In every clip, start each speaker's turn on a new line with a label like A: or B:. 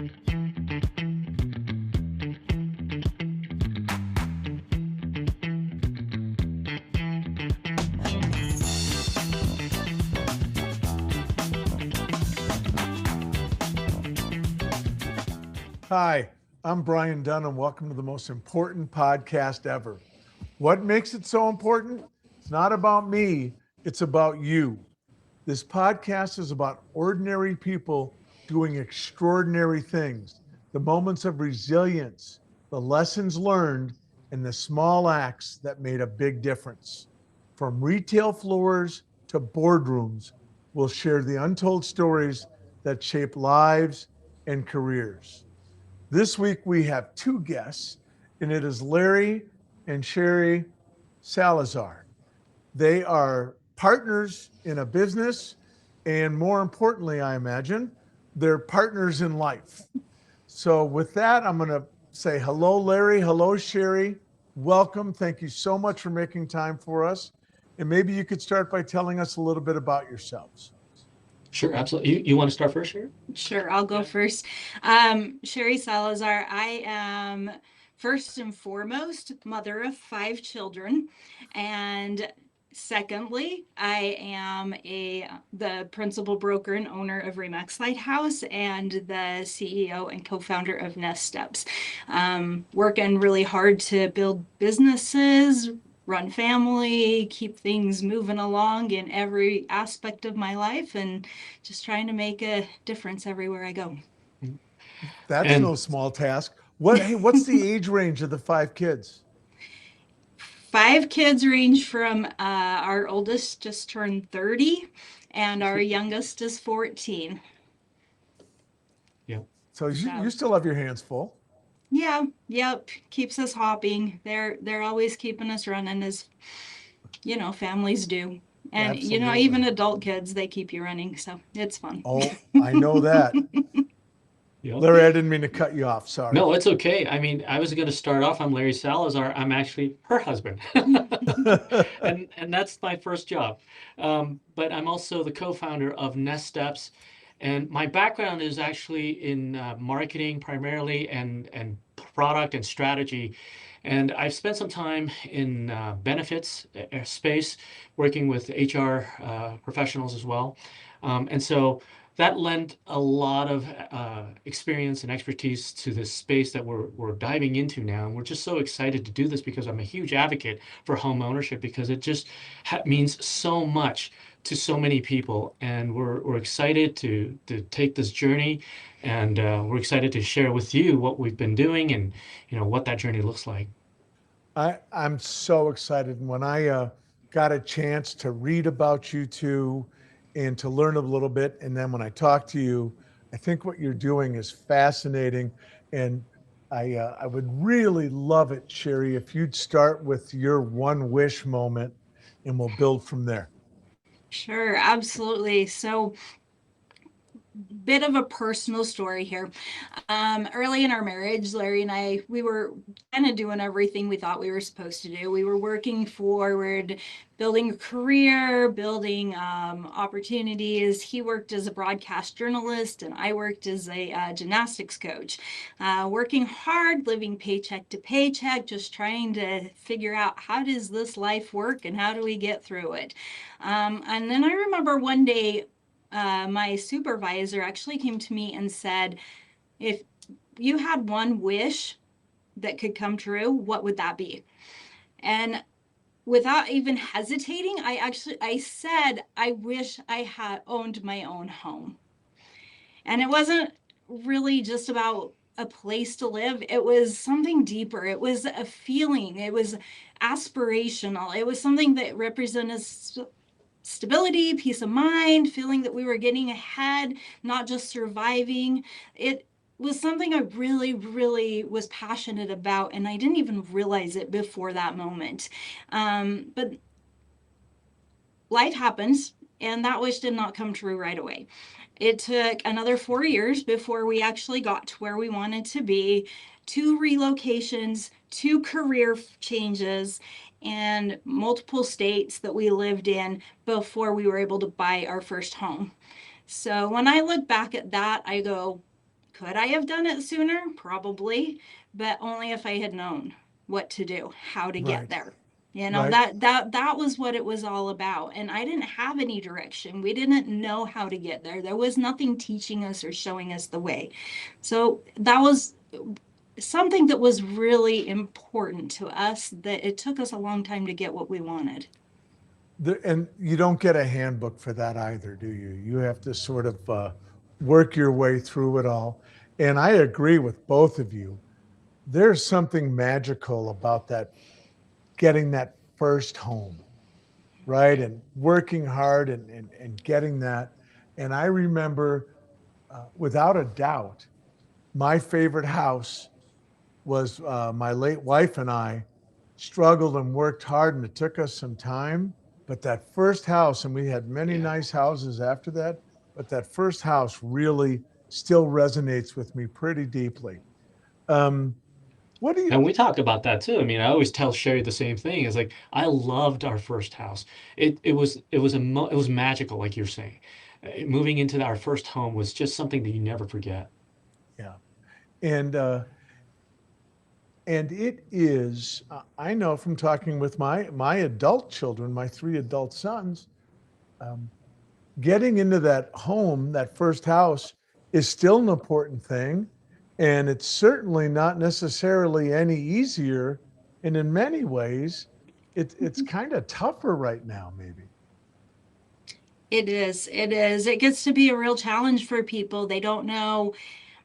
A: Hi, I'm Brian Dunn, and welcome to the most important podcast ever. What makes it so important? It's not about me, it's about you. This podcast is about ordinary people doing extraordinary things, the moments of resilience, the lessons learned, and the small acts that made a big difference. From retail floors to boardrooms, we'll share the untold stories that shape lives and careers. This week we have two guests, and it is Larry and Cheri Salazar. They are partners in a business, and more importantly, I imagine, they're partners in life. So with that, I'm going to say hello, Larry. Hello, Cheri. Welcome. Thank you so much for making time for us. And maybe you could start by telling us a little bit about yourselves.
B: Sure, absolutely. You want to start first, Cheri?
C: Sure, I'll go first. Cheri Salazar. I am first and foremost mother of 5 children, and secondly, I am the principal broker and owner of Remax Lighthouse and the CEO and co-founder of Nesteps. Working really hard to build businesses, run family, keep things moving along in every aspect of my life, and just trying to make a difference everywhere I go.
A: That's no small task. What's the age range of the 5 kids?
C: 5 kids range from our oldest just turned 30 and our youngest is 14.
B: Yeah.
A: So you still have your hands full.
C: Yeah, yep. Keeps us hopping. They're always keeping us running, as families do. And
A: Absolutely.
C: even adult kids, they keep you running, so it's fun.
A: Oh, I know that.
B: Yep.
A: Larry, I didn't mean to cut you off. Sorry.
B: No, it's okay. I mean, I was going to start off. I'm Larry Salazar. I'm actually her husband, and that's my first job. But I'm also the co-founder of Nesteps, and my background is actually in marketing primarily and product and strategy. And I've spent some time in benefits space, working with HR professionals as well. And so that lent a lot of experience and expertise to this space that we're diving into now. And we're just so excited to do this because I'm a huge advocate for home ownership, because it just means so much to so many people. And we're excited to take this journey, and we're excited to share with you what we've been doing and what that journey looks like.
A: I'm so excited. And when I got a chance to read about you two and to learn a little bit, and then when I talk to you, I think what you're doing is fascinating. And I would really love it, Cheri, if you'd start with your one wish moment, and we'll build from there.
C: Sure, absolutely. So, bit of a personal story here. Early in our marriage, Larry and I, we were kind of doing everything we thought we were supposed to do. We were working forward, building a career, building opportunities. He worked as a broadcast journalist, and I worked as a gymnastics coach. Working hard, living paycheck to paycheck, just trying to figure out, how does this life work and how do we get through it? And then I remember one day, my supervisor actually came to me and said, if you had one wish that could come true, what would that be? And without even hesitating, I said, I wish I had owned my own home. And it wasn't really just about a place to live. It was something deeper. It was a feeling. It was aspirational. It was something that represented stability, peace of mind, feeling that we were getting ahead, not just surviving. It was something I really, really was passionate about, and I didn't even realize it before that moment. But life happens, and that wish did not come true right away. It took another 4 years before we actually got to where we wanted to be, 2 relocations, 2 career changes, and multiple states that we lived in before we were able to buy our first home. So when I look back at that, I go, Could I have done it sooner? Probably, but only if I had known what to do, how to get
A: Right.
C: there. You know,
A: Right.
C: that was what it was all about. And I didn't have any direction. We didn't know how to get there. There was nothing teaching us or showing us the way. So that was something that was really important to us, that it took us a long time to get what we wanted.
A: And you don't get a handbook for that either, do you? You have to sort of work your way through it all. And I agree with both of you. There's something magical about that, getting that first home, right? And working hard and getting that. And I remember, without a doubt, my favorite house was, my late wife and I struggled and worked hard, and it took us some time. But that first house, and we had many
B: Yeah.
A: nice houses after that, but that first house really still resonates with me pretty deeply. Um, what do you,
B: And we talk about that too. I mean, I always tell Sherry the same thing. It's like I loved our first house. It was magical, like you're saying. Moving into our first home was just something that you never forget.
A: yeah. And, and it is, I know from talking with my adult children, my three adult sons, um, getting into that home, that first house, is still an important thing. And it's certainly not necessarily any easier. And in many ways, it's kind of tougher right now, maybe.
C: It is. It is. It gets to be a real challenge for people. They don't know.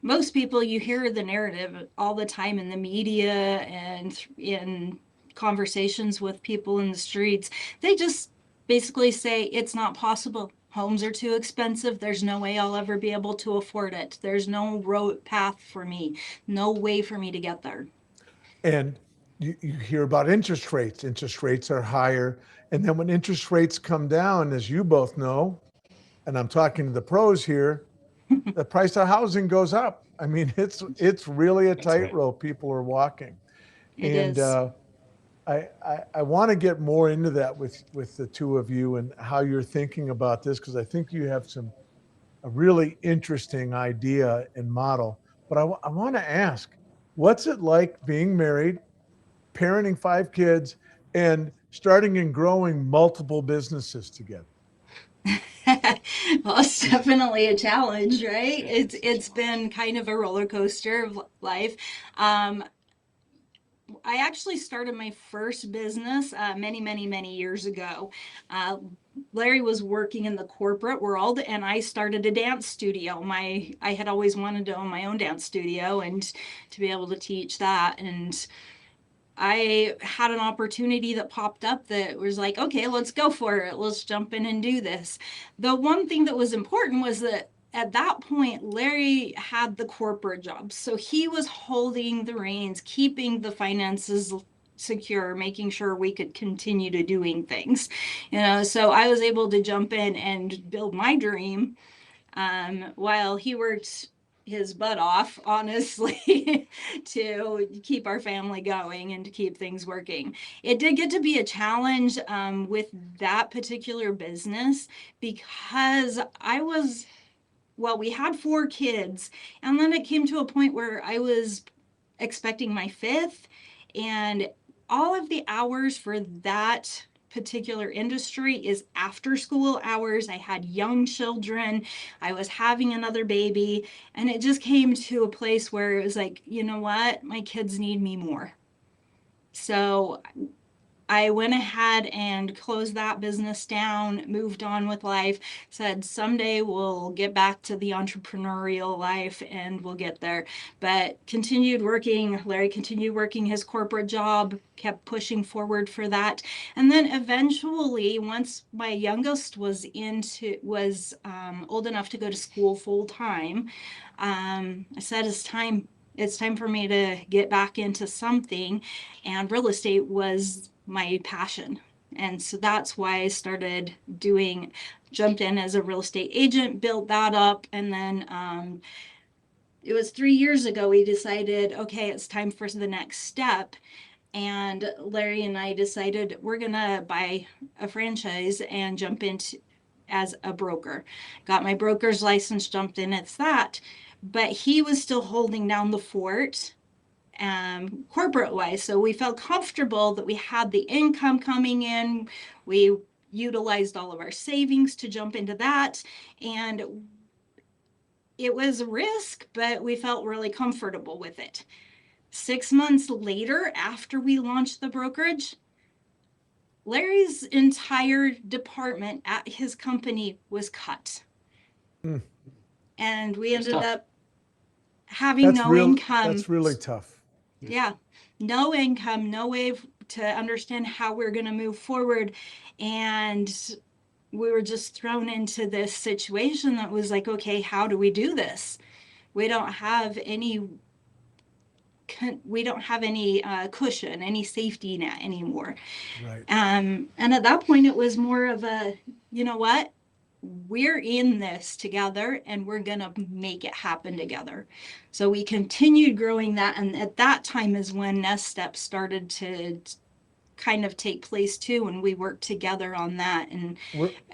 C: Most people, you hear the narrative all the time in the media and in conversations with people in the streets. They just basically say it's not possible. Homes are too expensive. There's no way I'll ever be able to afford it. There's no road path for me, no way for me to get there.
A: And you hear about interest rates. Interest rates are higher. And then when interest rates come down, as you both know, and I'm talking to the pros here, the price of housing goes up. I mean, it's really a
B: That's right.
A: tightrope people are walking.
C: It
A: And
C: is.
A: I want to get more into that with the two of you and how you're thinking about this, because I think you have a really interesting idea and model. But I want to ask, what's it like being married, parenting five kids, and starting and growing multiple businesses together?
C: Well, it's definitely a challenge, right? It's been kind of a roller coaster of life. Um, I actually started my first business many years ago. Uh, Larry was working in the corporate world, and I started a dance studio. I had always wanted to own my own dance studio and to be able to teach that. And I had an opportunity that popped up that was like, okay, let's go for it. Let's jump in and do this. The one thing that was important was that at that point, Larry had the corporate job. So he was holding the reins, keeping the finances secure, making sure we could continue to doing things. So I was able to jump in and build my dream while he worked his butt off, honestly, to keep our family going and to keep things working. It did get to be a challenge with that particular business because we had four kids, and then it came to a point where I was expecting my fifth, and all of the hours for that particular industry is after school hours. I had young children, I was having another baby, and it just came to a place where it was like, you know what, my kids need me more. So I went ahead and closed that business down, moved on with life, said someday we'll get back to the entrepreneurial life and we'll get there. But continued working, Larry continued working his corporate job, kept pushing forward for that. And then eventually, once my youngest was old enough to go to school full time, I said it's time for me to get back into something, and real estate was my passion. And so that's why I started jumped in as a real estate agent, built that up. And then it was 3 years ago, we decided, okay, it's time for the next step. And Larry and I decided we're going to buy a franchise and jump into as a broker. Got my broker's license, jumped in. It's that. but he was still holding down the fort corporate wise. So we felt comfortable that we had the income coming in. We utilized all of our savings to jump into that. And it was a risk, but we felt really comfortable with it. 6 months later, after we launched the brokerage, Larry's entire department at his company was cut.
A: Mm.
C: And we
B: It's
C: ended
B: tough.
C: up having no income.
A: That's really tough.
C: Yeah, no income, no way to understand how we're going to move forward. And we were just thrown into this situation that was like, okay, how do we do this? We don't have any cushion, any safety net anymore.
A: Right.
C: And at that point, it was more of a, you know what? We're in this together and we're going to make it happen together. So we continued growing that. And at that time is when Nesteps started to kind of take place too. And we worked together on that. And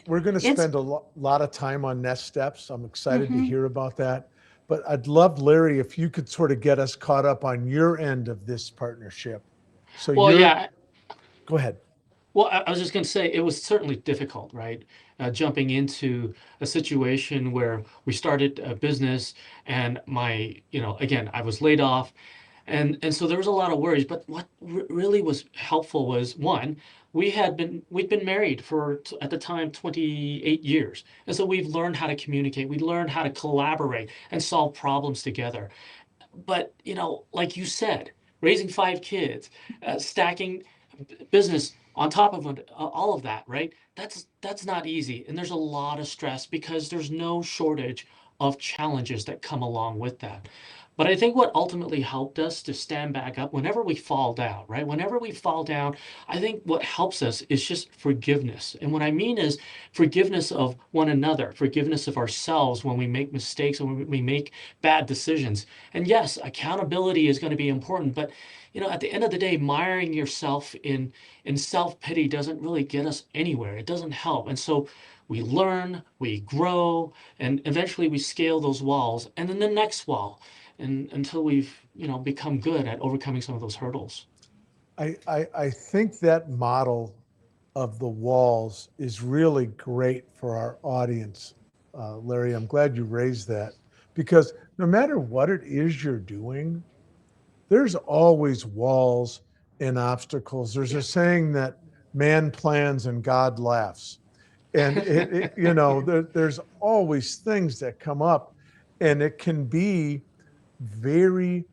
A: we're going to spend a lot of time on Nesteps. I'm excited to hear about that. But I'd love, Larry, if you could sort of get us caught up on your end of this partnership. So
B: Well, yeah.
A: Go ahead.
B: Well, I was just going to say it was certainly difficult, right? Jumping into a situation where we started a business and again, I was laid off. And so there was a lot of worries, but what really was helpful was one, we'd been married for at the time 28 years. And so we've learned how to communicate, we learned how to collaborate and solve problems together. But, like you said, raising 5 kids, stacking business on top of all of that, right? That's not easy. And there's a lot of stress because there's no shortage of challenges that come along with that. But I think what ultimately helped us to stand back up whenever we fall down, right? Whenever we fall down, I think what helps us is just forgiveness. And what I mean is forgiveness of one another, forgiveness of ourselves when we make mistakes and when we make bad decisions. And yes, accountability is going to be important, but at the end of the day, miring yourself in self-pity doesn't really get us anywhere. It doesn't help. And so we learn, we grow, and eventually we scale those walls, and then the next wall, and until we've become good at overcoming some of those hurdles.
A: I think that model of the walls is really great for our audience, Larry. I'm glad you raised that, because no matter what it is you're doing, there's always walls and obstacles. There's a saying that man plans and God laughs. And there's always things that come up, and it can be it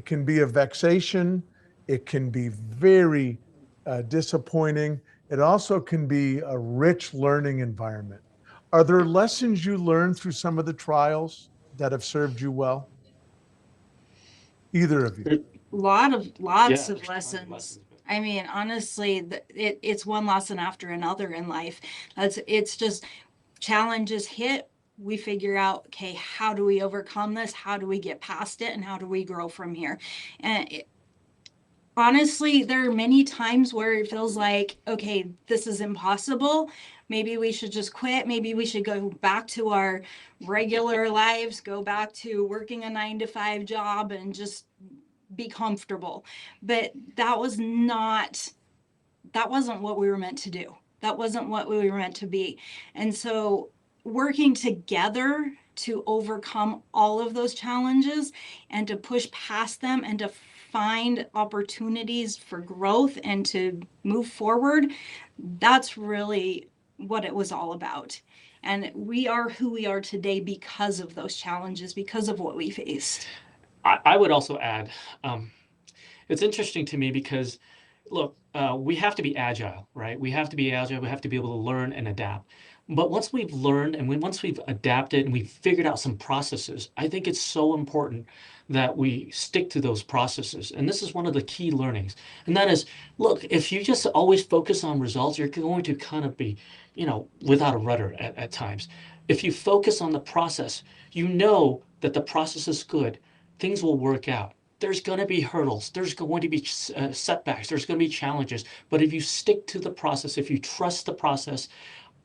A: can be a vexation. It can be very disappointing. It also can be a rich learning environment. Are there lessons you learned through some of the trials that have served you well? Either of you?
C: Lots of lessons. I mean, honestly, it's one lesson after another in life. It's just challenges hit. We figure out, okay, how do we overcome this? How do we get past it? And how do we grow from here? And honestly, there are many times where it feels like, okay, this is impossible. Maybe we should just quit. Maybe we should go back to our regular lives, go back to working a 9-to-5 job and just be comfortable. But that wasn't what we were meant to do. That wasn't what we were meant to be. And so working together to overcome all of those challenges and to push past them and to find opportunities for growth and to move forward, that's really what it was all about. And we are who we are today because of those challenges, because of what we faced.
B: I would also add, it's interesting to me because, look, we have to be agile, right? We have to be agile. We have to be able to learn and adapt. But once we've learned and once we've adapted and we've figured out some processes, I think it's so important that we stick to those processes. And this is one of the key learnings. And that is, look, if you just always focus on results, you're going to kind of be, without a rudder at times. If you focus on the process, you know that the process is good, things will work out. There's going to be hurdles. There's going to be setbacks. There's going to be challenges. But if you stick to the process, if you trust the process,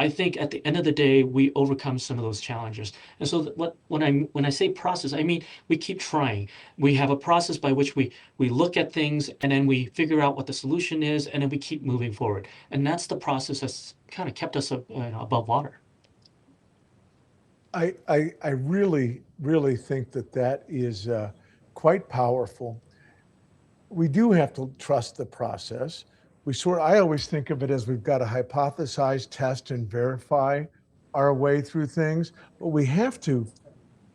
B: I think at the end of the day, we overcome some of those challenges. And so when I say process, I mean we keep trying. We have a process by which we look at things and then we figure out what the solution is, and then we keep moving forward. And that's the process that's kind of kept us above water.
A: I really, really think that that is quite powerful. We do have to trust the process. I always think of it as we've got to hypothesize, test, and verify our way through things, but we have to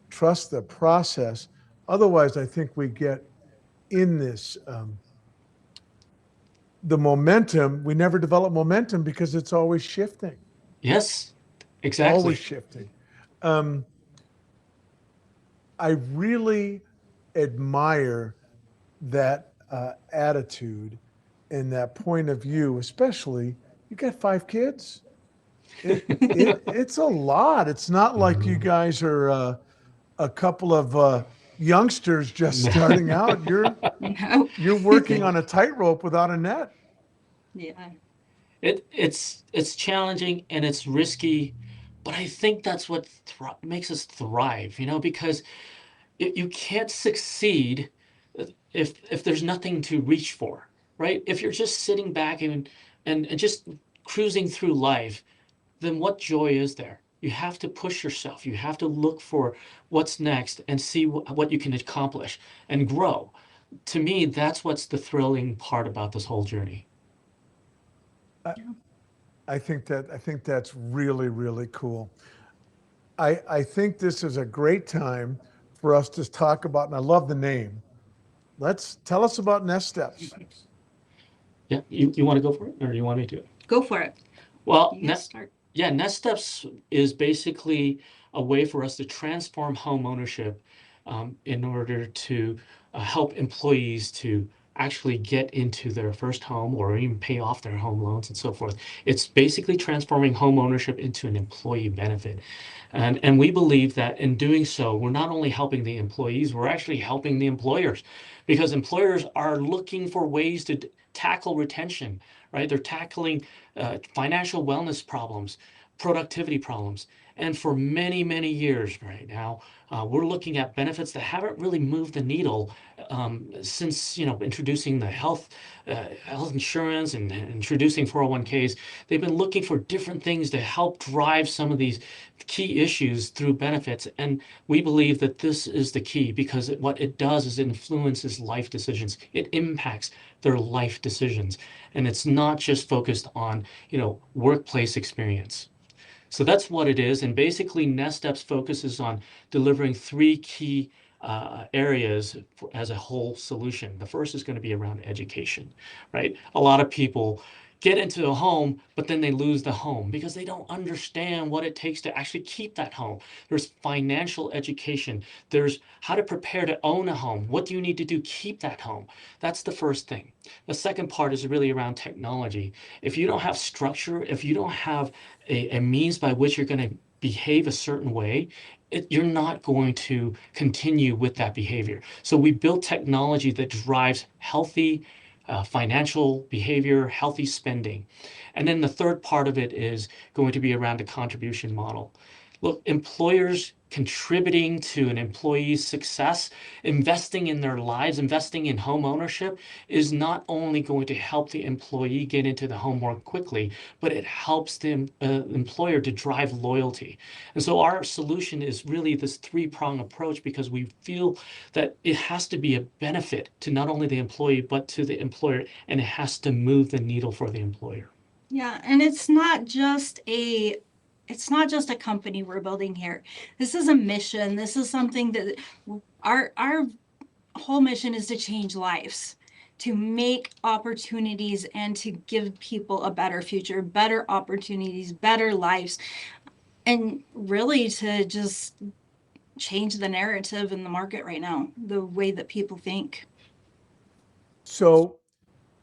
A: trust the process. Otherwise, I think we get in this, the momentum, we never develop momentum because it's always shifting.
B: Yes, exactly.
A: Always shifting. I really admire that attitude and that point of view, especially you got 5 kids. It's a lot. It's not like you guys are a couple of youngsters just starting out.
C: No.
A: You're working on a tightrope without a net.
C: Yeah.
B: It's challenging and it's risky, but I think that's what makes us thrive, because you can't succeed if there's nothing to reach for, right? If you're just sitting back and just cruising through life, then what joy is there? You have to push yourself. You have to look for what's next and see what you can accomplish and grow. To me, that's what's the thrilling part about this whole journey.
A: I think that's really, really cool. I think this is a great time for us to talk about, and I love the name. Tell us about Nesteps.
B: Yeah, you want to go for it, or do you want me to?
C: Go for it.
B: Well,
C: You start.
B: yeah, Nesteps is basically a way for us to transform home ownership in order to help employees to actually get into their first home or even pay off their home loans and so forth. It's basically transforming home ownership into an employee benefit. And we believe that in doing so, we're not only helping the employees, we're actually helping the employers, because employers are looking for ways to tackle retention, right? They're tackling financial wellness problems, productivity problems. And for many, many years right now, we're looking at benefits that haven't really moved the needle since introducing the health insurance and introducing 401ks. They've been looking for different things to help drive some of these key issues through benefits. And we believe that this is the key, because what it does is it influences life decisions. It impacts their life decisions. And it's not just focused on, workplace experience. So that's what it is. And basically, Nesteps focuses on delivering 3 key areas as a whole solution. The first is going to be around education, right? A lot of people get into a home, but then they lose the home because they don't understand what it takes to actually keep that home. There's financial education. There's how to prepare to own a home. What do you need to do to keep that home? That's the first thing. The second part is really around technology. If you don't have structure, if you don't have a means by which you're going to behave a certain way, you're not going to continue with that behavior. So we build technology that drives healthy financial behavior, healthy spending. And then the third part of it is going to be around the contribution model. Look, employers contributing to an employee's success, investing in their lives, investing in home ownership is not only going to help the employee get into the home more quickly, but it helps the employer to drive loyalty. And so our solution is really this 3-prong approach, because we feel that it has to be a benefit to not only the employee, but to the employer, and it has to move the needle for the employer.
C: Yeah, and it's not just a company we're building here. This is a mission. This is something that our whole mission is to change lives, to make opportunities and to give people a better future, better opportunities, better lives, and really to just change the narrative in the market right now, the way that people think.
A: So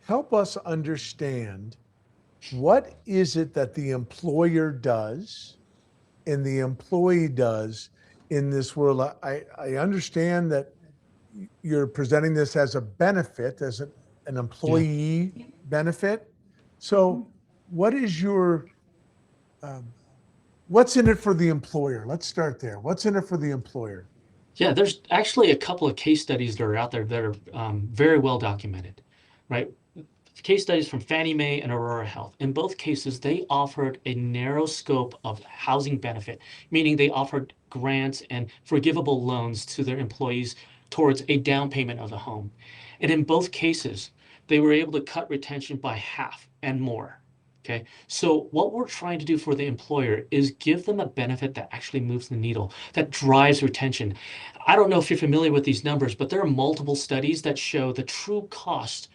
A: help us understand, what is it that the employer does and the employee does in this world? I understand that you're presenting this as a benefit, as an employee benefit. So what is your What's in it for the employer? Let's start there. What's in it for the employer?
B: Yeah, there's actually a couple of case studies that are out there that are very well documented, right? Case studies from Fannie Mae and Aurora Health. In both cases, they offered a narrow scope of housing benefit, meaning they offered grants and forgivable loans to their employees towards a down payment of the home. And in both cases, they were able to cut retention by half and more. Okay, so what we're trying to do for the employer is give them a benefit that actually moves the needle, that drives retention. I don't know if you're familiar with these numbers, but there are multiple studies that show the true cost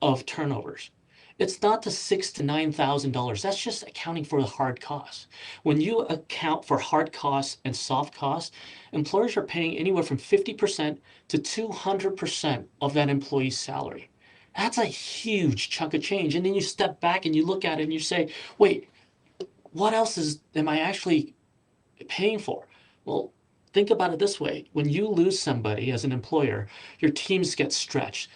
B: of turnovers. It's not the $6,000 to $9,000. That's just accounting for the hard costs. When you account for hard costs and soft costs, employers are paying anywhere from 50% to 200% of that employee's salary. That's a huge chunk of change. And then you step back and you look at it and you say, wait, what else am I actually paying for? Well, think about it this way. When you lose somebody as an employer, your teams get stretched.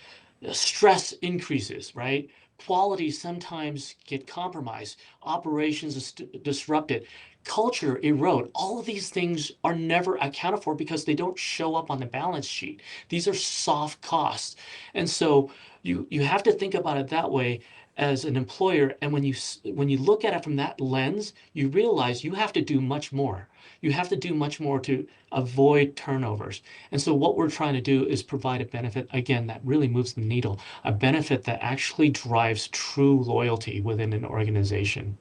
B: Stress increases, right? Quality sometimes get compromised. Operations is disrupted. Culture erode. All of these things are never accounted for because they don't show up on the balance sheet. These are soft costs. And so you have to think about it that way as an employer. And when you look at it from that lens, you realize you have to do much more. You have to do much more to avoid turnovers. And so what we're trying to do is provide a benefit, again, that really moves the needle, a benefit that actually drives true loyalty within an organization.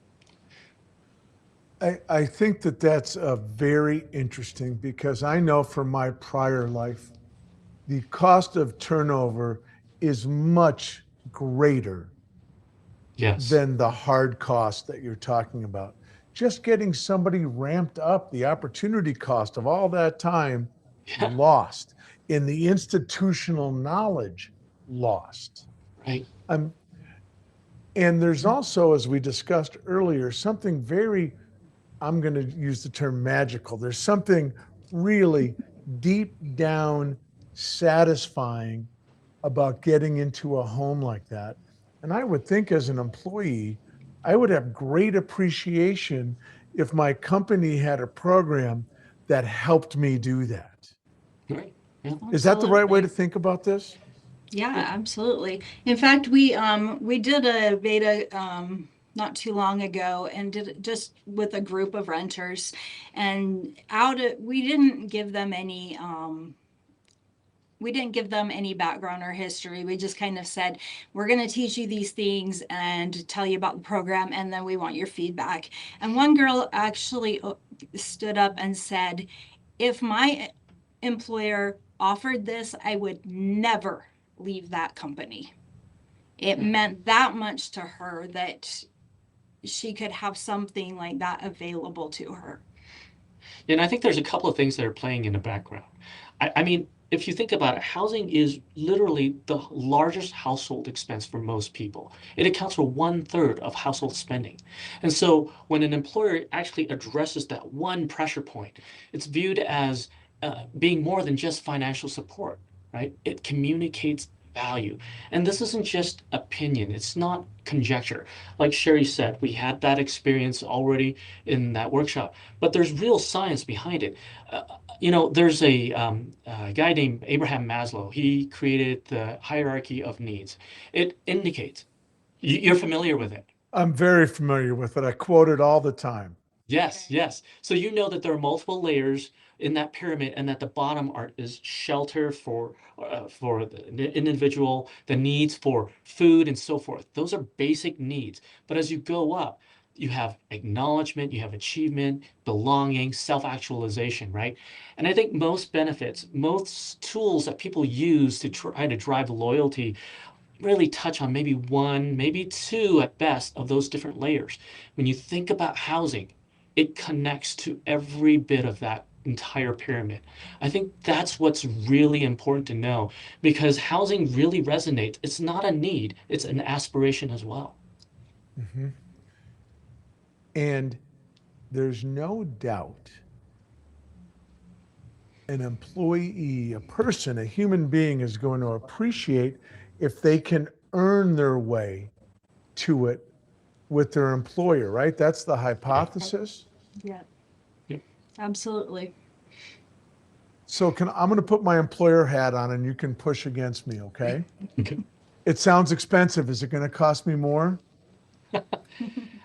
A: I think that that's very interesting because I know from my prior life, the cost of turnover is much greater
B: Yes.
A: than the hard cost that you're talking about. Just getting somebody ramped up, the opportunity cost of all that time
B: Yeah.
A: lost, in the institutional knowledge lost.
B: Right.
A: And there's also, as we discussed earlier, something very, I'm going to use the term magical. There's something really deep down satisfying about getting into a home like that. And I would think as an employee, I would have great appreciation if my company had a program that helped me do that.
B: Right. Yeah.
A: Is that the right way to
C: Absolutely.
A: think about this?
C: Yeah, absolutely. In fact, we did a beta not too long ago and did it just with a group of renters, and we didn't give them any background or history. We just kind of said, we're going to teach you these things and tell you about the program, and then we want your feedback. And one girl actually stood up and said, if my employer offered this, I would never leave that company. It meant that much to her that she could have something like that available to her.
B: And I think there's a couple of things that are playing in the background. I mean, if you think about it, housing is literally the largest household expense for most people. It accounts for 1/3 of household spending. And so when an employer actually addresses that one pressure point, it's viewed as being more than just financial support, right? It communicates value. And this isn't just opinion, it's not conjecture. Like Cheri said, we had that experience already in that workshop, but there's real science behind it. There's a guy named Abraham Maslow. He created the hierarchy of needs. It indicates, you're familiar with it.
A: I'm very familiar with it. I quote it all the time.
B: Yes, yes. So you know that there are multiple layers in that pyramid, and that the bottom art is shelter for the individual, the needs for food and so forth. Those are basic needs. But as you go up, you have acknowledgement, you have achievement, belonging, self-actualization, right? And I think most benefits, most tools that people use to try to drive loyalty really touch on maybe one, maybe two at best of those different layers. When you think about housing, it connects to every bit of that entire pyramid. I think that's what's really important to know, because housing really resonates. It's not a need, it's an aspiration as well.
A: Mm-hmm. And there's no doubt an employee, a person, a human being is going to appreciate if they can earn their way to it with their employer, right? That's the hypothesis.
C: Yeah,
B: Yep.
C: absolutely.
A: So I'm going to put my employer hat on and you can push against me, okay?
B: Okay.
A: It sounds expensive. Is it going to cost me more?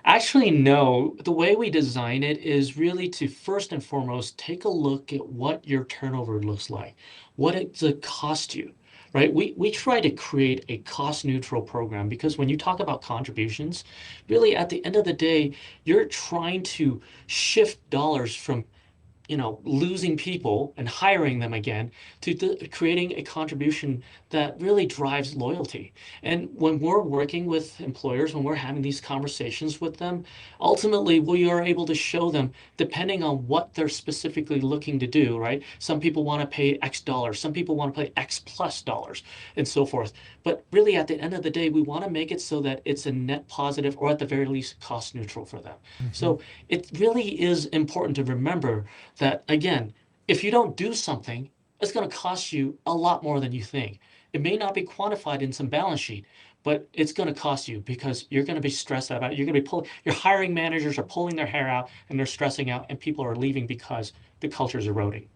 B: Actually, no. The way we design it is really to first and foremost take a look at what your turnover looks like, what it's a cost you, right? We try to create a cost neutral program because when you talk about contributions, really at the end of the day, you're trying to shift dollars from losing people and hiring them again to creating a contribution that really drives loyalty. And when we're working with employers, when we're having these conversations with them, ultimately we are able to show them, depending on what they're specifically looking to do, right? Some people want to pay X dollars, some people want to pay X plus dollars, and so forth. But really, at the end of the day, we want to make it so that it's a net positive or at the very least cost neutral for them. So it really is important to remember that again, if you don't do something, it's going to cost you a lot more than you think. It may not be quantified in some balance sheet, but it's going to cost you because you're going to be stressed about it. You're going to be your hiring managers are pulling their hair out and they're stressing out and people are leaving because the culture is eroding.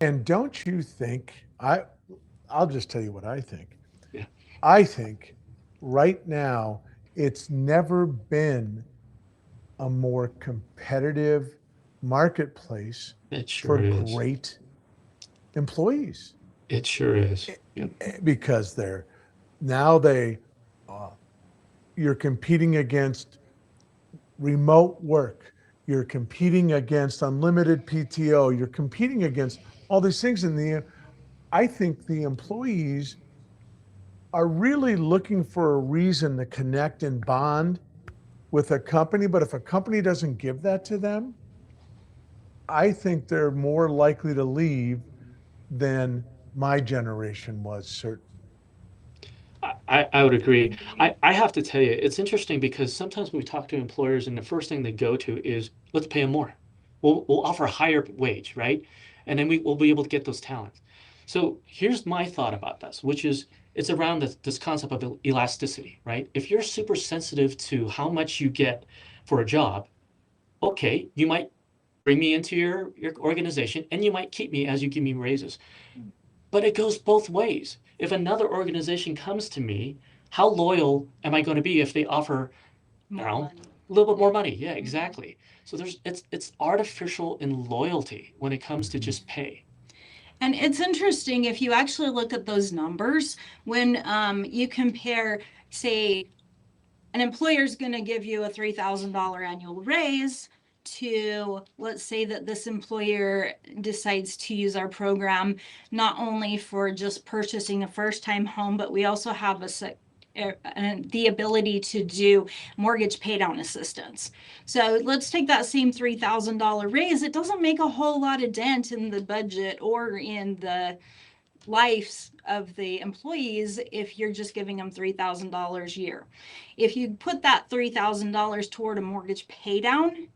A: And don't you think, I'll just tell you what I think.
B: Yeah.
A: I think right now it's never been a more competitive marketplace
B: It
A: for
B: sure is.
A: great employees
B: It sure is. Yep.
A: because now you're competing against remote work, you're competing against unlimited PTO, you're competing against all these things. I think the employees are really looking for a reason to connect and bond with a company. But if a company doesn't give that to them, I think they're more likely to leave than my generation was, certainly.
B: I would agree. I have to tell you, it's interesting because sometimes when we talk to employers and the first thing they go to is, let's pay them more. We'll offer a higher wage, right? And then we'll be able to get those talents. So here's my thought about this, which is it's around this concept of elasticity, right? If you're super sensitive to how much you get for a job, okay, you might bring me into your organization and you might keep me as you give me raises. But it goes both ways. If another organization comes to me, how loyal am I going to be if they offer,
C: More
B: a
C: money.
B: little bit more money? Yeah, exactly. So it's artificial in loyalty when it comes to just pay.
C: And it's interesting if you actually look at those numbers when you compare, say, an employer is going to give you a $3,000 annual raise to, let's say that this employer decides to use our program not only for just purchasing a first time home, but we also have the ability to do mortgage pay down assistance. So let's take that same $3,000 raise. It doesn't make a whole lot of dent in the budget or in the lives of the employees if you're just giving them $3,000 a year. If you put that $3,000 toward a mortgage pay down,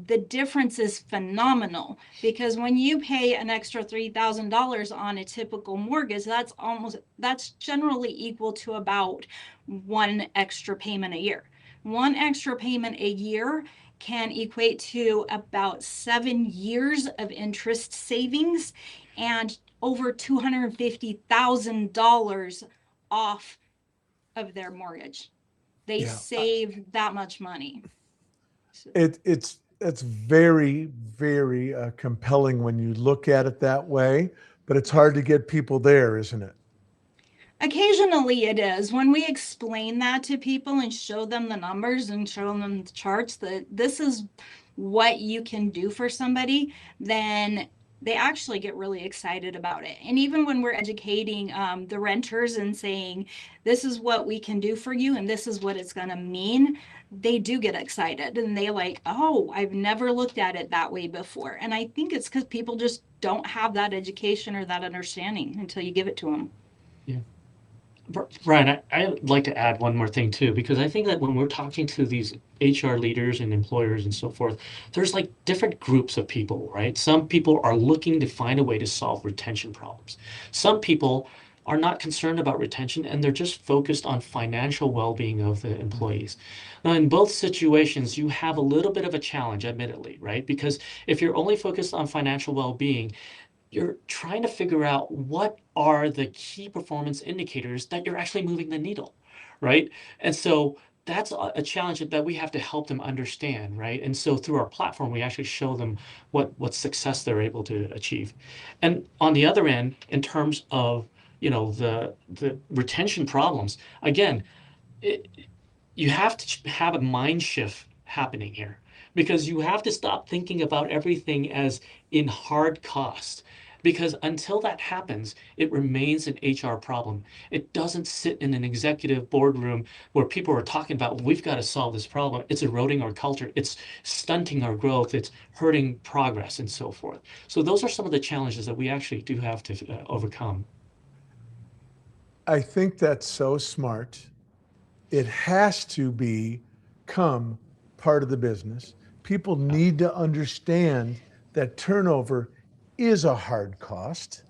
C: the difference is phenomenal because when you pay an extra $3,000 on a typical mortgage, that's generally equal to about one extra payment a year. One extra payment a year can equate to about 7 years of interest savings and over $250,000 off of their mortgage. They
A: Yeah.
C: save that much money.
A: It's very, very compelling when you look at it that way, but it's hard to get people there, isn't it?
C: Occasionally it is. When we explain that to people and show them the numbers and show them the charts that this is what you can do for somebody, then they actually get really excited about it. And even when we're educating the renters and saying, this is what we can do for you and this is what it's going to mean, they do get excited and they like, oh, I've never looked at it that way before. And I think it's because people just don't have that education or that understanding until you give it to them.
B: Yeah. Brian, I'd like to add one more thing too, because I think that when we're talking to these HR leaders and employers and so forth, there's like different groups of people, right? Some people are looking to find a way to solve retention problems. Some people are not concerned about retention, and they're just focused on financial well-being of the employees. Now, in both situations, you have a little bit of a challenge, admittedly, right? Because if you're only focused on financial well-being, you're trying to figure out what are the key performance indicators that you're actually moving the needle, right? And so that's a challenge that we have to help them understand, right? And so through our platform, we actually show them what success they're able to achieve. And on the other end, in terms of the retention problems, again, it, you have to have a mind shift happening here, because you have to stop thinking about everything as in hard cost, because until that happens, it remains an HR problem. It doesn't sit in an executive boardroom where people are talking about, we've got to solve this problem. It's eroding our culture. It's stunting our growth. It's hurting progress and so forth. So those are some of the challenges that we actually do have to overcome.
A: I think that's so smart. It has to become part of the business. People need to understand that turnover is a hard cost.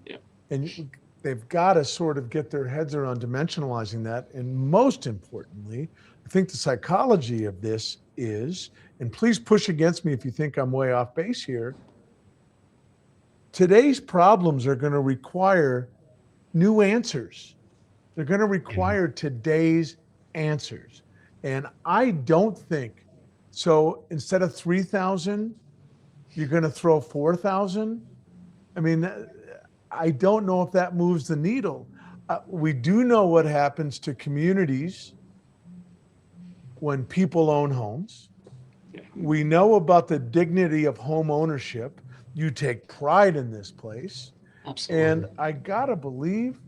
B: Yeah.
A: And they've got to sort of get their heads around dimensionalizing that. And most importantly, I think the psychology of this is, and please push against me if you think I'm way off base here, today's problems are going to require new answers. They're going to require today's answers. And I don't think, so instead of 3,000, you're going to throw 4,000. I mean, I don't know if that moves the needle. We do know what happens to communities when people own homes. We know about the dignity of home ownership. You take pride in this place.
B: Absolutely.
A: And I gotta believe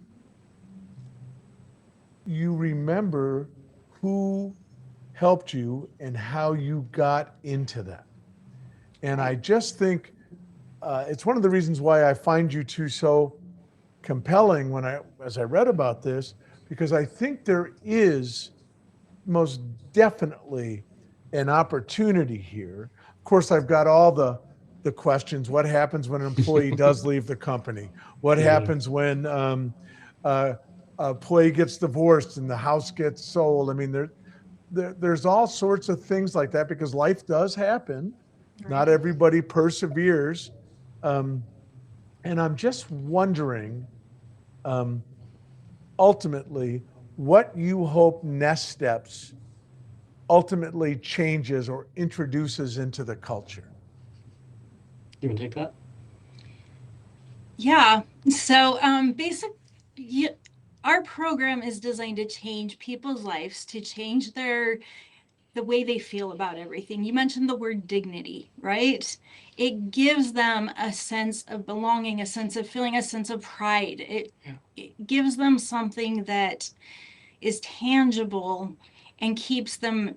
A: you remember who helped you and how you got into that. And I just think it's one of the reasons why I find you two so compelling as I read about this, because I think there is most definitely an opportunity here. Of course, I've got all the questions. What happens when an employee does leave the company? What happens when a employee gets divorced and the house gets sold? I mean, there's all sorts of things like that, because life does happen.
C: Right.
A: Not everybody perseveres. And I'm just wondering, ultimately, what you hope Nesteps ultimately changes or introduces into the culture.
B: You want to take that?
C: Yeah. So our program is designed to change people's lives, to change the way they feel about everything. You mentioned the word dignity, right? It gives them a sense of belonging, a sense of feeling, a sense of pride. It gives them something that is tangible and keeps them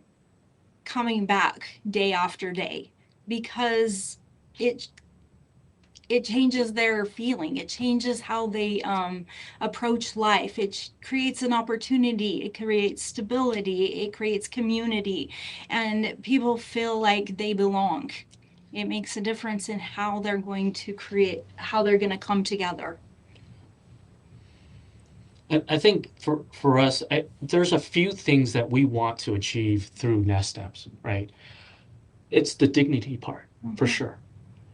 C: coming back day after day, because it changes their feeling. It changes how they approach life. It creates an opportunity. It creates stability. It creates community, and people feel like they belong. It makes a difference in how they're going to come together.
B: I think for us, there's a few things that we want to achieve through Nesteps, right? It's the dignity part, for sure.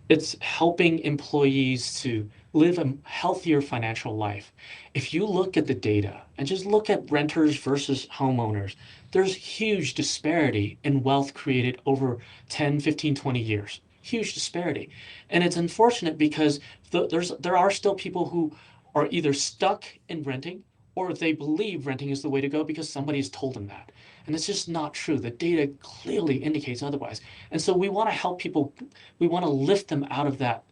B: It's helping employees to live a healthier financial life. If you look at the data and just look at renters versus homeowners, there's huge disparity in wealth created over 10, 15, 20 years. Huge disparity. And it's unfortunate because there are still people who are either stuck in renting, or they believe renting is the way to go because somebody has told them that. And it's just not true. The data clearly indicates otherwise. And so we want to help people, we want to lift them out of that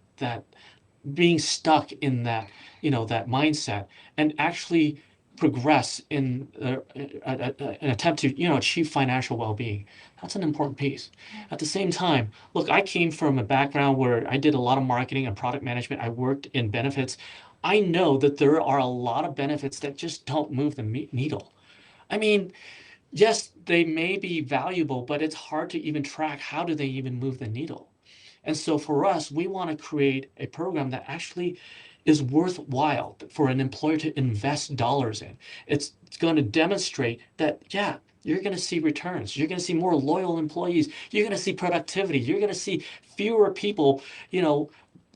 B: being stuck in that mindset, and actually progress in an attempt to achieve financial well-being. That's an important piece. At the same time, look, I came from a background where I did a lot of marketing and product management. I worked in benefits. I know that there are a lot of benefits that just don't move the needle. I mean, yes, they may be valuable, but it's hard to even track how do they even move the needle. And so for us, we want to create a program that actually is worthwhile for an employer to invest dollars in. It's going to demonstrate that, yeah, you're going to see returns. You're going to see more loyal employees. You're going to see productivity. You're going to see fewer people,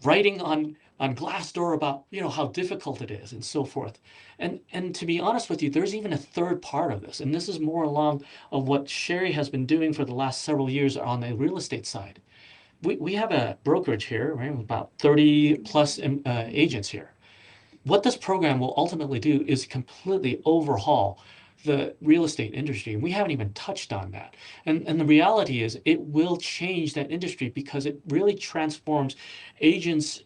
B: writing on Glassdoor about, how difficult it is and so forth. And to be honest with you, there's even a third part of this, and this is more along of what Cheri has been doing for the last several years on the real estate side. We have a brokerage here, right, with about 30 plus agents here. What this program will ultimately do is completely overhaul the real estate industry. We haven't even touched on that. And the reality is it will change that industry because it really transforms agents'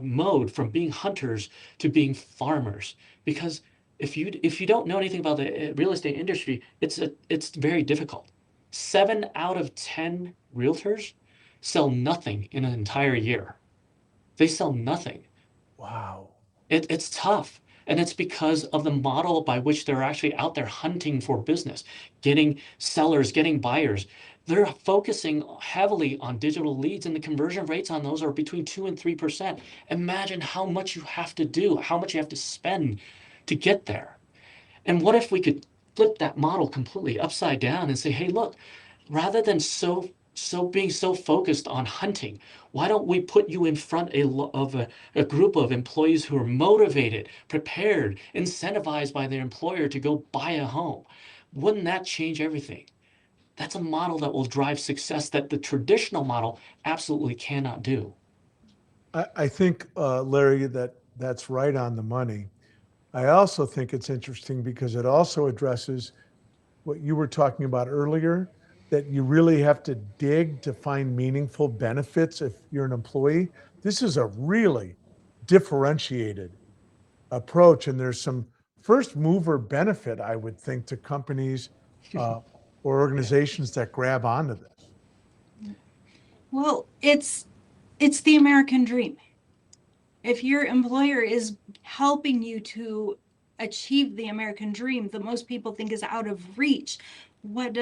B: mode from being hunters to being farmers. Because if you don't know anything about the real estate industry, it's very difficult. 7 out of 10 realtors sell nothing in an entire year. They sell nothing.
A: Wow.
B: It's tough. And it's because of the model by which they're actually out there hunting for business, getting sellers, getting buyers. They're focusing heavily on digital leads, and the conversion rates on those are between 2 and 3%. Imagine how much you have to do, how much you have to spend to get there. And what if we could flip that model completely upside down and say, hey, look, rather than being so focused on hunting, why don't we put you in front of a group of employees who are motivated, prepared, incentivized by their employer to go buy a home? Wouldn't that change everything? That's a model that will drive success that the traditional model absolutely cannot do.
A: I think, Larry, that's right on the money. I also think it's interesting because it also addresses what you were talking about earlier, that you really have to dig to find meaningful benefits if you're an employee. This is a really differentiated approach, and there's some first mover benefit, I would think, to companies or organizations that grab onto this.
C: Well, it's the American dream. If your employer is helping you to achieve the American dream that most people think is out of reach, what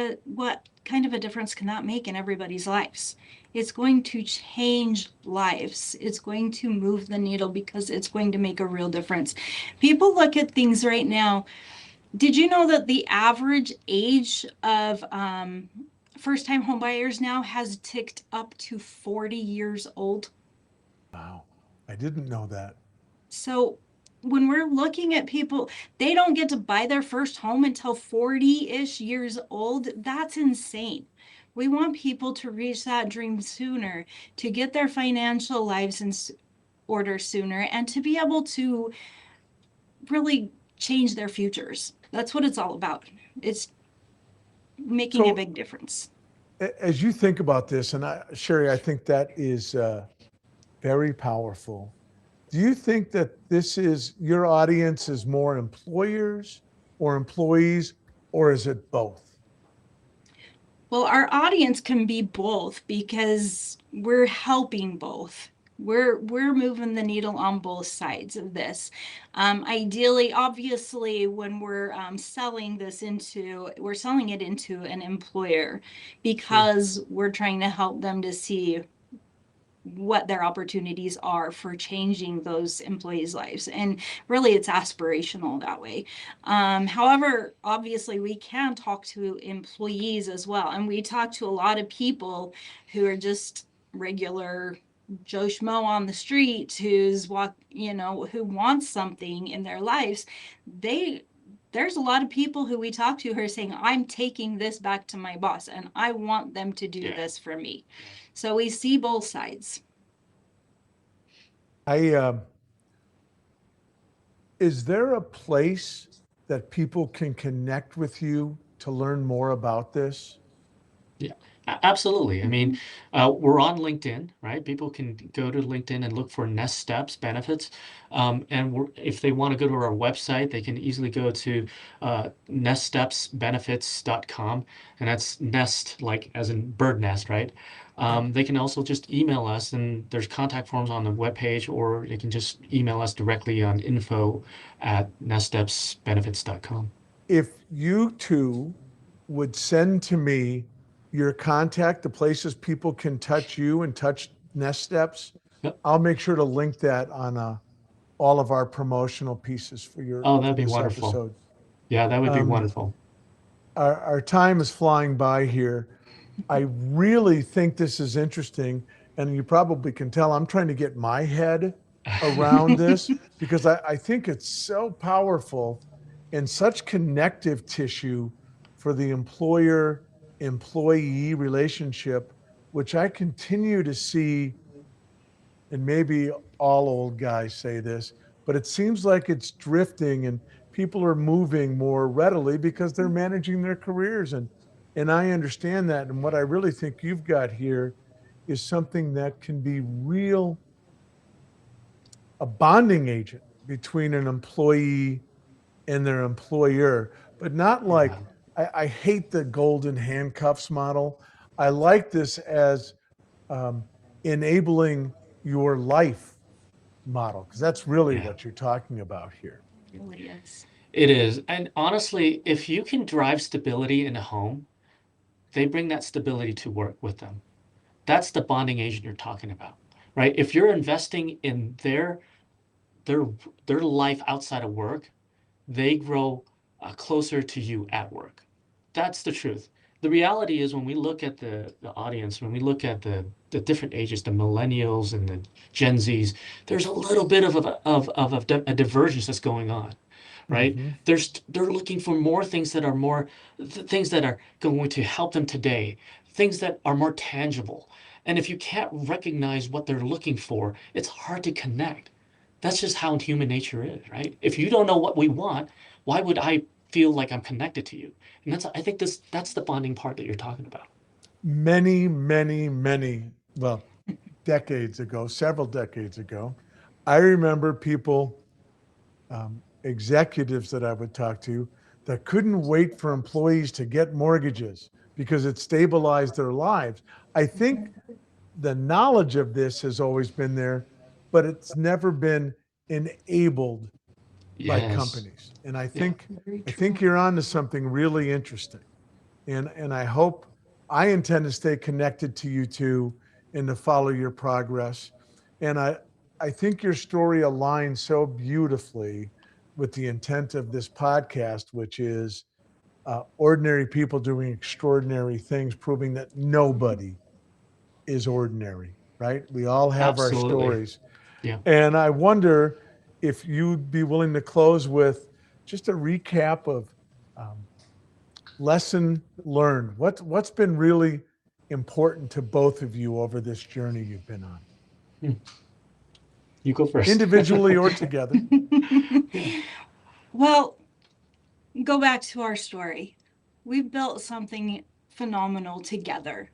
C: kind of a difference can that make in everybody's lives? It's going to change lives. It's going to move the needle because it's going to make a real difference. People look at things right now. Did you know that the average age of first-time home buyers now has ticked up to 40 years old?
A: Wow, I didn't know that.
C: So when we're looking at people, they don't get to buy their first home until 40-ish years old. That's insane. We want people to reach that dream sooner, to get their financial lives in order sooner, and to be able to really change their futures. That's what it's all about. It's making a big difference.
A: As you think about this, and Cheri, I think that is very powerful. Do you think that your audience is more employers or employees, or is it both?
C: Well, our audience can be both because we're helping both. We're moving the needle on both sides of this. Ideally, obviously, when we're selling it into an employer because we're trying to help them to see what their opportunities are for changing those employees' lives. And really, it's aspirational that way. However, obviously, we can talk to employees as well. And we talk to a lot of people who are just regular Joe Schmo on the street who wants something in their lives. There's a lot of people who we talk to who are saying, I'm taking this back to my boss and I want them to do this for me. So we see both sides.
A: Is there a place that people can connect with you to learn more about this?
B: Yeah, absolutely. I mean, we're on LinkedIn, right? People can go to LinkedIn and look for Nesteps benefits. And if they want to go to our website, they can easily go to nestepsbenefits.com. And that's nest, like as in bird nest, right? They can also just email us, and there's contact forms on the webpage, or they can just email us directly on info@nestepsbenefits.com.
A: If you two would send to me your contact, the places people can touch you and touch Nesteps,
B: Yep.
A: I'll make sure to link that on all of our promotional pieces for
B: Oh, that'd be
A: this
B: wonderful.
A: episode.
B: Yeah, that would be
A: Um,
B: wonderful.
A: our time is flying by here. I really think this is interesting, and you probably can tell I'm trying to get my head around this because I think it's so powerful and such connective tissue for the employer employee relationship, which I continue to see, and maybe all old guys say this, but it seems like it's drifting and people are moving more readily because they're managing their careers. And I understand that. And what I really think you've got here is something that can be real a bonding agent between an employee and their employer, but not
B: Yeah.
A: like I hate the golden handcuffs model. I like this as um, enabling your life model because that's really
B: Yeah,
A: what you're talking about here.
C: It really is.
B: it is. And honestly, if you can drive stability in a home, they bring that stability to work with them. That's the bonding agent you're talking about, right? If you're investing in their their life outside of work, they grow closer to you at work. That's the truth. The reality is when we look at the audience, when we look at the different ages, the millennials and the Gen Zs, there's a little bit of a divergence that's going on, right?
A: Mm-hmm.
B: They're looking for more things that are more things that are going to help them today, things that are more tangible. And if you can't recognize what they're looking for, it's hard to connect. That's just how human nature is, right? If you don't know what we want, why would I feel like I'm connected to you? And I think that's the bonding part that you're talking about.
A: Many, well, decades ago, several decades ago, I remember people, executives that I would talk to, that couldn't wait for employees to get mortgages because it stabilized their lives. I think the knowledge of this has always been there, but it's never been enabled by
B: Yes.
A: companies. And I
B: Yeah.
A: think
C: Very
A: I
C: true.
A: think you're on to something really interesting. And I hope I intend to stay connected to you too and to follow your progress. And I think your story aligns so beautifully with the intent of this podcast, which is ordinary people doing extraordinary things, proving that nobody is ordinary, right? We all have our
B: Absolutely.
A: stories.
B: Yeah.
A: And I wonder if you'd be willing to close with just a recap of um, lesson learned. What's been really important to both of you over this journey you've been on,
B: Hmm. You go first.
A: individually or together?
B: Yeah.
C: Well, go back to our story. We've built something phenomenal together.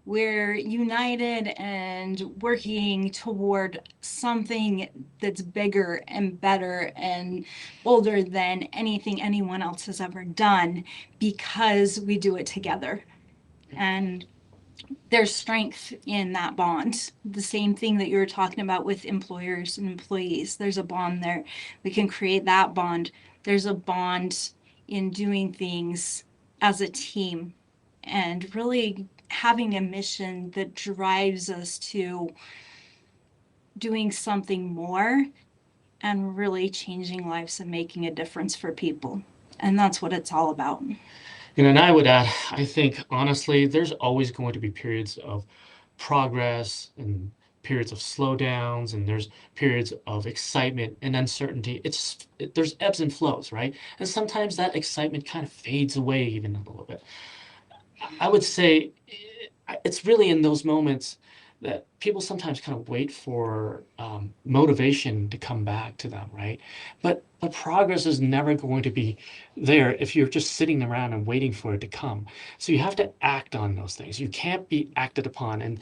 C: We're united and working toward something that's bigger and better and older than anything anyone else has ever done because we do it together. And there's strength in that bond. The same thing that you were talking about with employers and employees. There's a bond there. We can create that bond. There's a bond in doing things as a team and really having a mission that drives us to doing something more and really changing lives and making a difference for people. And that's what it's all about.
B: And I would add, I think honestly, there's always going to be periods of progress and periods of slowdowns, and there's periods of excitement and uncertainty. There's ebbs and flows, right? And sometimes that excitement kind of fades away even a little bit. I would say it's really in those moments that people sometimes kind of wait for motivation to come back to them, right? But progress is never going to be there if you're just sitting around and waiting for it to come. So you have to act on those things. You can't be acted upon. And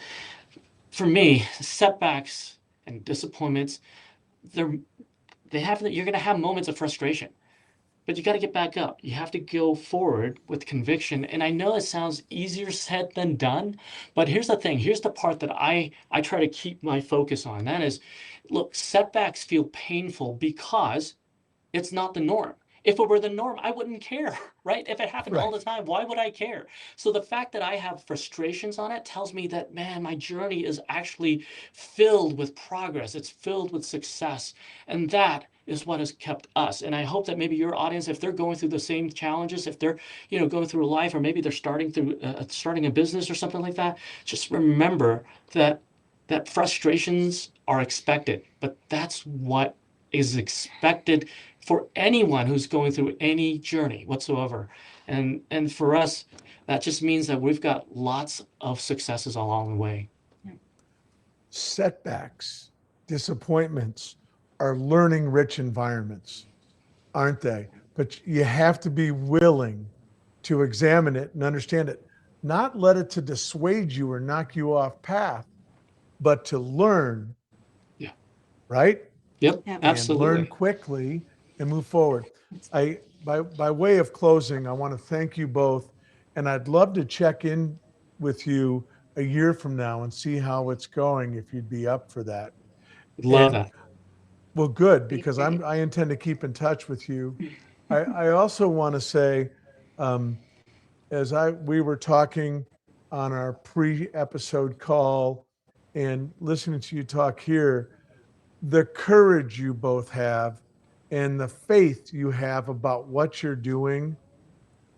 B: for me, setbacks and disappointments, they're you're going to have moments of frustration, but you got to get back up. You have to go forward with conviction. And I know it sounds easier said than done, but here's the thing. Here's the part that I try to keep my focus on. That is, look, setbacks feel painful because it's not the norm. If it were the norm, I wouldn't care, right? If it happened all
A: Right.
B: the time, why would I care? So the fact that I have frustrations on it tells me that, man, my journey is actually filled with progress. It's filled with success. And that is what has kept us. And I hope that maybe your audience, if they're going through the same challenges, if they're, going through life, or maybe they're starting a business or something like that, just remember that frustrations are expected, but that's what is expected for anyone who's going through any journey whatsoever. And for us, that just means that we've got lots of successes along the way.
A: Setbacks, disappointments are learning rich environments, aren't they? But you have to be willing to examine it and understand it, not let it to dissuade you or knock you off path, but to learn,
B: Yeah.
A: right?
B: Yep,
C: Yeah.
A: And
B: absolutely.
A: learn quickly and move forward. By way of closing, I want to thank you both, and I'd love to check in with you a year from now and see how it's going, if you'd be up for that.
B: Love
A: And
B: that.
A: well, good,
C: Be
A: because
C: great.
A: I intend to keep in touch with you. I also want to say, as we were talking on our pre-episode call and listening to you talk here, the courage you both have and the faith you have about what you're doing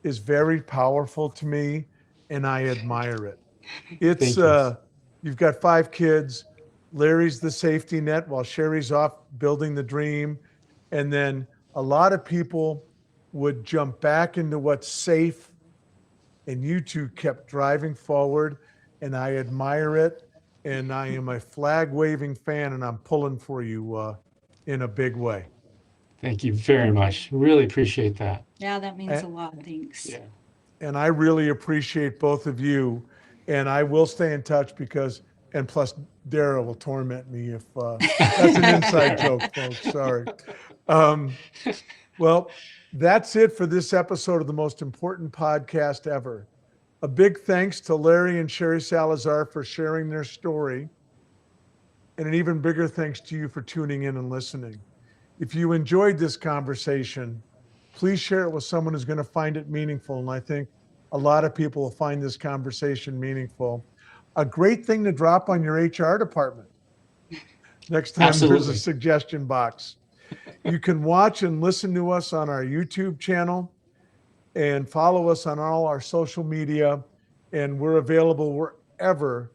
A: is very powerful to me, and I admire it. It's
B: Thank you.
A: You've got 5 kids. Larry's the safety net while Cheri's off building the dream. And then a lot of people would jump back into what's safe, and you two kept driving forward, and I admire it. And I am a flag waving fan, and I'm pulling for you in a big way.
B: Thank you very much. Really appreciate that.
C: Yeah, that means
A: And,
C: a lot. Thanks.
B: Yeah.
A: and I really appreciate both of you. And I will stay in touch and plus Dara will torment me if that's an inside joke, folks. Sorry. Well, that's it for this episode of the most important podcast ever. A big thanks to Larry and Cheri Salazar for sharing their story. And an even bigger thanks to you for tuning in and listening. If you enjoyed this conversation, please share it with someone who's going to find it meaningful. And I think a lot of people will find this conversation meaningful. A great thing to drop on your HR department next time there's a
B: Absolutely.
A: suggestion box. You can watch and listen to us on our YouTube channel and follow us on all our social media. And we're available wherever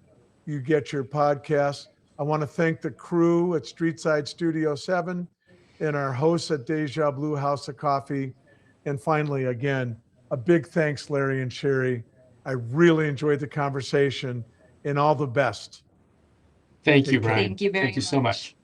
A: you get your podcasts. I want to thank the crew at Streetside Studio 7 and our hosts at Deja Blue House of Coffee. And finally, again, a big thanks, Larry and Cheri. I really enjoyed the conversation, and all the best.
B: Thank you,
A: Take care.
B: Brian.
C: Thank you very
B: Thank you so much.